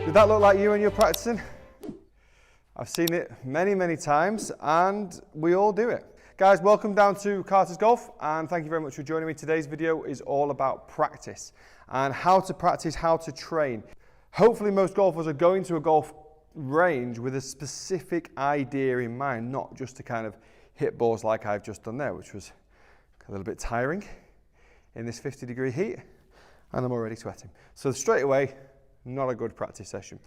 Did that look like you when you're practicing? I've seen it many, many times, and we all do it. Guys, welcome down to Carter's Golf, and thank you very much for joining me. Today's video is all about practice and how to practice, how to train. Hopefully most golfers are going to a golf range with a specific idea in mind, not just to kind of hit balls like I've just done there, which was a little bit tiring in this 50-degree heat, and I'm already sweating. So straight away, not a good practice session.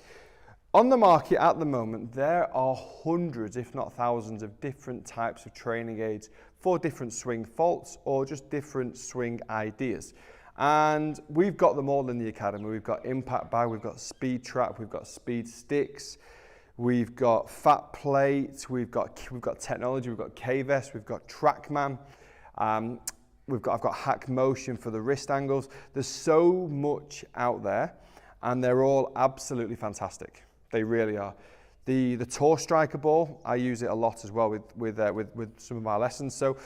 On the market at the moment, there are hundreds, if not thousands, of different types of training aids for different swing faults or just different swing ideas. And we've got them all in the academy. We've got impact bag, we've got speed trap, we've got speed sticks, we've got fat plate, we've got technology, we've got K-Vest, we've got TrackMan, I've got hack motion for the wrist angles. There's so much out there, and they're all absolutely fantastic. They really are. The Tour Striker ball, I use it a lot as well with some of my lessons. So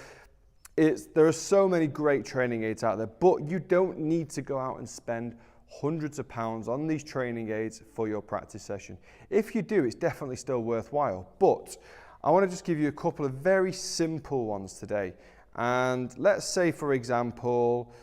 there are so many great training aids out there, but you don't need to go out and spend hundreds of pounds on these training aids for your practice session. If you do, it's definitely still worthwhile. But I want to just give you a couple of very simple ones today. And let's say, for example,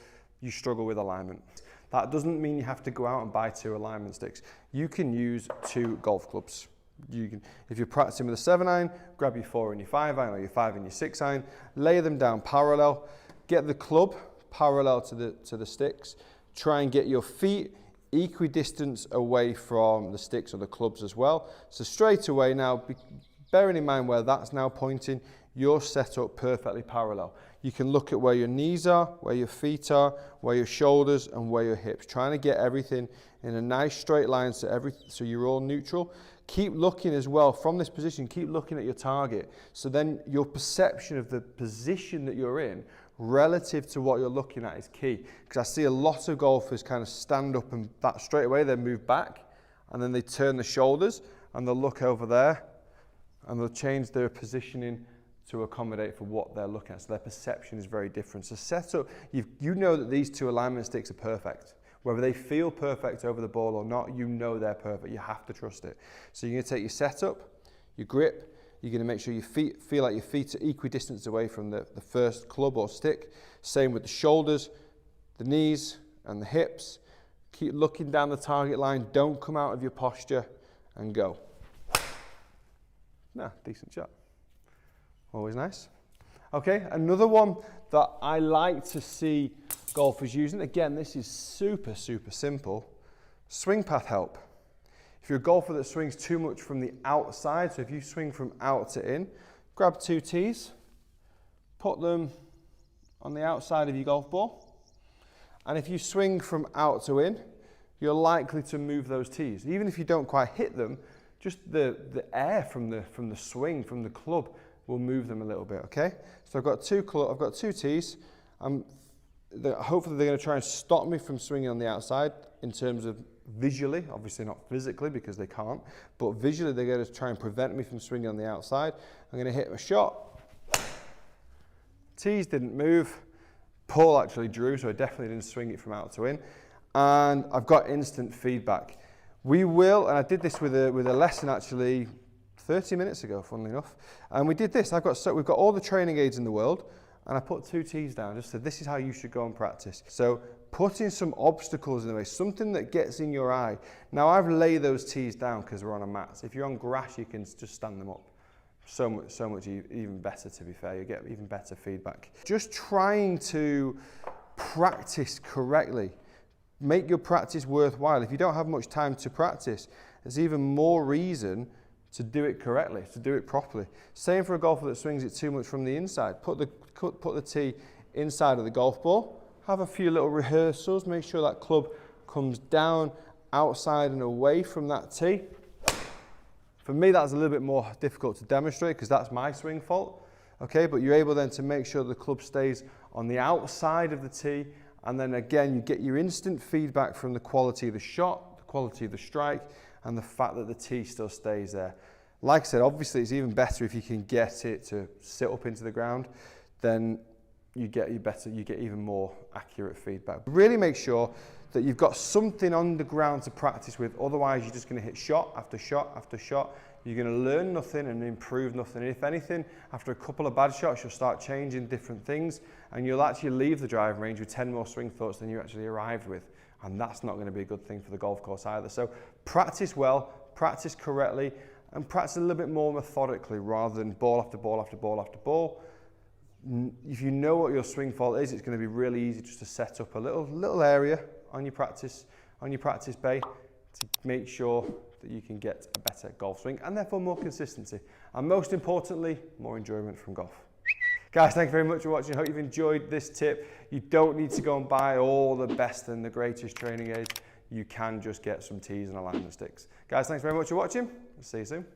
you struggle with alignment. That doesn't mean you have to go out and buy 2 alignment sticks. You can use 2 golf clubs. If you're practicing with a 7-iron, grab your 4 and your 5-iron, or your 5 and your 6-iron, lay them down parallel, get the club parallel to the sticks, try and get your feet equidistant away from the sticks or the clubs as well. So straight away now, bearing in mind where that's now pointing, you're set up perfectly parallel. You can look at where your knees are, where your feet are, where your shoulders and where your hips. Trying to get everything in a nice straight line so you're all neutral. Keep looking as well from this position, keep looking at your target. So then your perception of the position that you're in relative to what you're looking at is key. Because I see a lot of golfers kind of stand up and that straight away, they move back and then they turn the shoulders and they'll look over there and they'll change their positioning to accommodate for what they're looking at. So their perception is very different. So set up, you know that these 2 alignment sticks are perfect. Whether they feel perfect over the ball or not, you know they're perfect. You have to trust it. So you're gonna take your setup, your grip, you're gonna make sure your feet feel like your feet are equidistant away from the first club or stick. Same with the shoulders, the knees and the hips. Keep looking down the target line. Don't come out of your posture and go. Nah, decent shot. Always nice. Okay, another one that I like to see golfers using, again, this is super, super simple, swing path help. If you're a golfer that swings too much from the outside, so if you swing from out to in, grab 2 tees, put them on the outside of your golf ball, and if you swing from out to in, you're likely to move those tees. Even if you don't quite hit them, just the air from the swing, from the club, will move them a little bit, okay? So I've got 2 tees. Hopefully they're going to try and stop me from swinging on the outside in terms of visually, obviously not physically because they can't, but visually they're going to try and prevent me from swinging on the outside. I'm going to hit my shot. Tees didn't move. Paul actually drew, so I definitely didn't swing it from out to in. And I've got instant feedback. We will, and I did this with a lesson actually 30 minutes ago, funnily enough, and we did this. We've got all the training aids in the world, and I put 2 tees down, just said, this is how you should go and practice. So putting some obstacles in the way, something that gets in your eye. Now I've laid those tees down because we're on a mat. If you're on grass, you can just stand them up. So much even better, to be fair. You get even better feedback. Just trying to practice correctly. Make your practice worthwhile. If you don't have much time to practice, there's even more reason to do it correctly, to do it properly. Same for a golfer that swings it too much from the inside. Put the tee inside of the golf ball, have a few little rehearsals, make sure that club comes down, outside and away from that tee. For me, that's a little bit more difficult to demonstrate because that's my swing fault, okay? But you're able then to make sure the club stays on the outside of the tee, and then again, you get your instant feedback from the quality of the shot, the quality of the strike, and the fact that the tee still stays there. Like I said, obviously it's even better if you can get it to sit up into the ground, then you get even more accurate feedback. Really make sure that you've got something on the ground to practice with. Otherwise, you're just going to hit shot after shot after shot. You're going to learn nothing and improve nothing. And if anything, after a couple of bad shots, you'll start changing different things, and you'll actually leave the driving range with 10 more swing thoughts than you actually arrived with. And that's not going to be a good thing for the golf course either. So practice well, practice correctly, and practice a little bit more methodically rather than ball after ball after ball after ball. If you know what your swing fault is, it's going to be really easy just to set up a little area on your practice bay to make sure that you can get a better golf swing and therefore more consistency. And most importantly, more enjoyment from golf. Guys, thank you very much for watching. I hope you've enjoyed this tip. You don't need to go and buy all the best and the greatest training aids. You can just get some tees and a line of sticks. Guys, thanks very much for watching. See you soon.